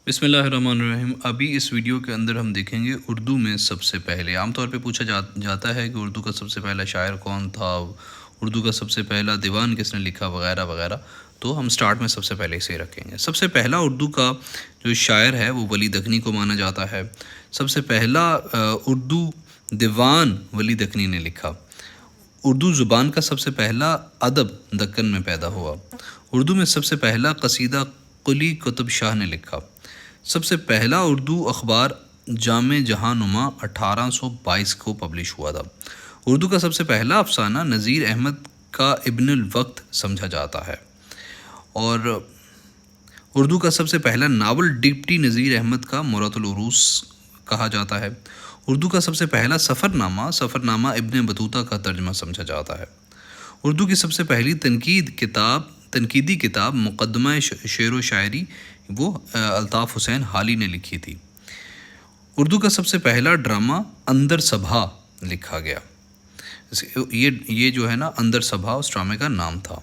بسم اللہ الرحمن الرحیم۔ ابھی اس ویڈیو کے اندر ہم دیکھیں گے اردو میں سب سے پہلے عام طور پہ پوچھا جاتا ہے کہ اردو کا سب سے پہلا شاعر کون تھا، اردو کا سب سے پہلا دیوان کس نے لکھا، وغیرہ وغیرہ۔ تو ہم سٹارٹ میں سب سے پہلے اسے رکھیں گے۔ سب سے پہلا اردو کا جو شاعر ہے وہ ولی دکنی کو مانا جاتا ہے۔ سب سے پہلا اردو دیوان ولی دکنی نے لکھا۔ اردو زبان کا سب سے پہلا ادب دکن میں پیدا ہوا۔ اردو میں سب سے پہلا قصیدہ قلی قطب شاہ نے لکھا۔ سب سے پہلا اردو اخبار جامع جہاں نما 1822 کو پبلش ہوا تھا۔ اردو کا سب سے پہلا افسانہ نذیر احمد کا ابن الوقت سمجھا جاتا ہے، اور اردو کا سب سے پہلا ناول ڈپٹی نذیر احمد کا مرۃ العروس کہا جاتا ہے۔ اردو کا سب سے پہلا سفرنامہ ابن بطوطہ کا ترجمہ سمجھا جاتا ہے۔ اردو کی سب سے پہلی تنقیدی کتاب مقدمہ شعر و شاعری وہ الطاف حسین حالی نے لکھی تھی۔ اردو کا سب سے پہلا ڈرامہ اندر سبھا لکھا گیا۔ یہ جو ہے نا اندر سبھا اس ڈرامے کا نام تھا۔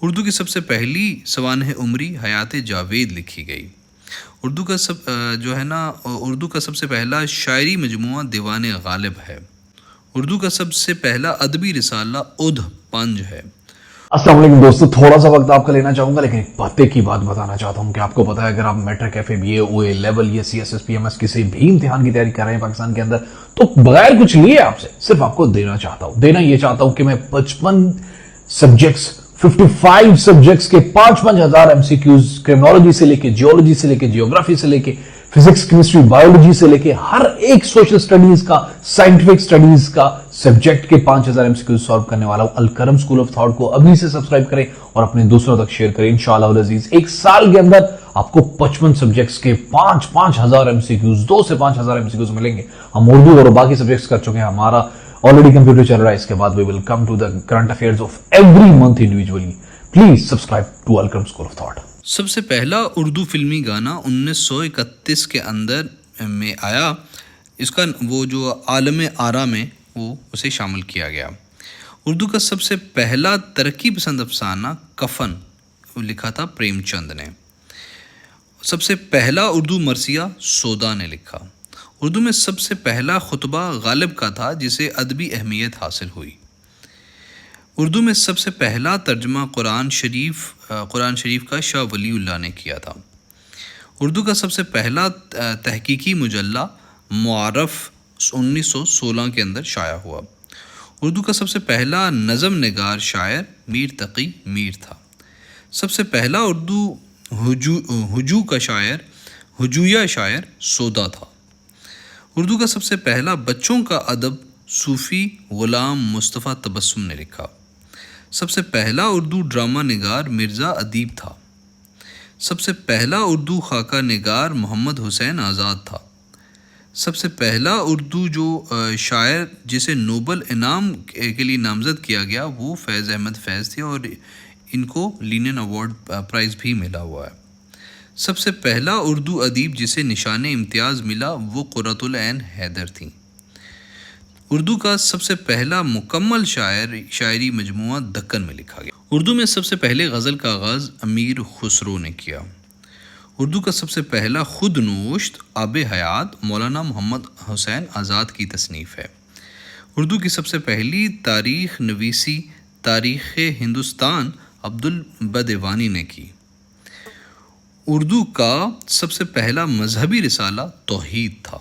اردو کی سب سے پہلی سوانح عمری حیات جاوید لکھی گئی۔ اردو کا سب سے پہلا شاعری مجموعہ دیوان غالب ہے۔ اردو کا سب سے پہلا ادبی رسالہ ادھ پنج ہے۔ السلام علیکم دوستو، تھوڑا سا وقت آپ کا لینا چاہوں گا، لیکن ایک پتے کی بات بتانا چاہتا ہوں کہ آپ کو پتا ہے اگر آپ matric F A B A O A level یا C S S P M S کسی بھی امتحان کی تیاری کر رہے ہیں پاکستان کے اندر، تو بغیر کچھ لیے آپ سے صرف آپ کو دینا یہ چاہتا ہوں کہ میں 55 سبجیکٹس 55 سبجیکٹس کے 5,000 ایم سی کیوز کرمنالوجی سے لے کے جیولوجی سے لے کے جیوگرافی سے لے کے فزکس کیمسٹری بایولوجی سے لے کے ہر ایک سوشل سٹڈیز کا سائنٹیفک سٹڈیز کا سبجیکٹ کے 5,000 ایم سی کیوز سالو کرنے والا ہوں۔ الکرم اسکول آف تھاٹ کو ابھی سے سبسکرائب کریں اور اپنے دوسروں تک شیئر کریں انشاءاللہ العزیز۔ ایک سال کے اندر آپ کو 55 سبجیکٹس کے 5,000 ایم سی کیوز 2 سے 5,000 ایم سی کیوز ملیں گے۔ ہم اردو اور باقی سبجیکٹس کر چکے ہیں، ہمارا آلریڈی کمپیوٹر چل رہا ہے۔ اس کے بعد we will come to the current affairs of every month individually. Please subscribe to Alkaram School of Thought. سب سے پہلا اردو فلمی گانا 1931 کے اندر میں آیا۔ اس کا وہ جو عالم آرا میں وہ اسے شامل کیا گیا۔ اردو کا سب سے پہلا ترقی پسند افسانہ کفن لکھا تھا پریم چند نے۔ سب سے پہلا اردو مرثیہ سودا نے لکھا۔ اردو میں سب سے پہلا خطبہ غالب کا تھا جسے ادبی اہمیت حاصل ہوئی۔ اردو میں سب سے پہلا ترجمہ قرآن شریف کا شاہ ولی اللہ نے کیا تھا۔ اردو کا سب سے پہلا تحقیقی مجلہ معارف 1916 کے اندر شائع ہوا۔ اردو کا سب سے پہلا نظم نگار شاعر میر تقی میر تھا۔ سب سے پہلا اردو ہجویہ شاعر سودا تھا۔ اردو کا سب سے پہلا بچوں کا ادب صوفی غلام مصطفیٰ تبسم نے لکھا۔ سب سے پہلا اردو ڈرامہ نگار مرزا ادیب تھا۔ سب سے پہلا اردو خاکہ نگار محمد حسین آزاد تھا۔ سب سے پہلا اردو جو شاعر جسے نوبل انعام کے لیے نامزد کیا گیا وہ فیض احمد فیض تھے، اور ان کو لینن ایوارڈ پرائز بھی ملا ہوا ہے۔ سب سے پہلا اردو ادیب جسے نشان امتیاز ملا وہ قرۃ العین حیدر تھیں۔ اردو کا سب سے پہلا مکمل شاعری مجموعہ دکن میں لکھا گیا۔ اردو میں سب سے پہلے غزل کا آغاز امیر خسرو نے کیا۔ اردو کا سب سے پہلا خود نوشت آب حیات مولانا محمد حسین آزاد کی تصنیف ہے۔ اردو کی سب سے پہلی تاریخ نویسی تاریخ ہندوستان عبدالبدیوانی نے کی۔ اردو کا سب سے پہلا مذہبی رسالہ توحید تھا۔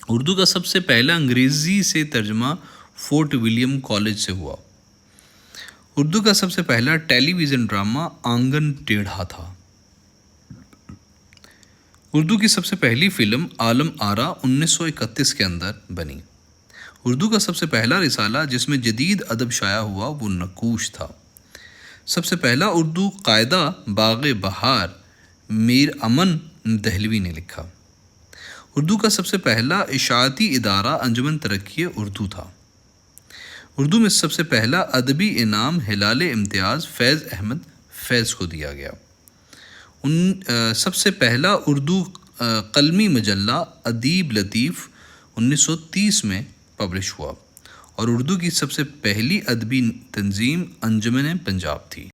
اردو کا سب سے پہلا انگریزی سے ترجمہ فورٹ ولیم کالج سے ہوا۔ اردو کا سب سے پہلا ٹیلی ویژن ڈرامہ آنگن ٹیڑھا تھا۔ اردو کی سب سے پہلی فلم عالم آرا 1931 کے اندر بنی۔ اردو کا سب سے پہلا رسالہ جس میں جدید ادب شائع ہوا وہ نقوش تھا۔ سب سے پہلا اردو قاعدہ باغ بہار میر امن دہلوی نے لکھا۔ اردو کا سب سے پہلا اشاعتی ادارہ انجمن ترقی اردو تھا۔ اردو میں سب سے پہلا ادبی انعام ہلال امتیاز فیض احمد فیض کو دیا گیا۔ سب سے پہلا اردو قلمی مجلہ ادیب لطیف 1930 میں پبلش ہوا، اور اردو کی سب سے پہلی ادبی تنظیم انجمن پنجاب تھی۔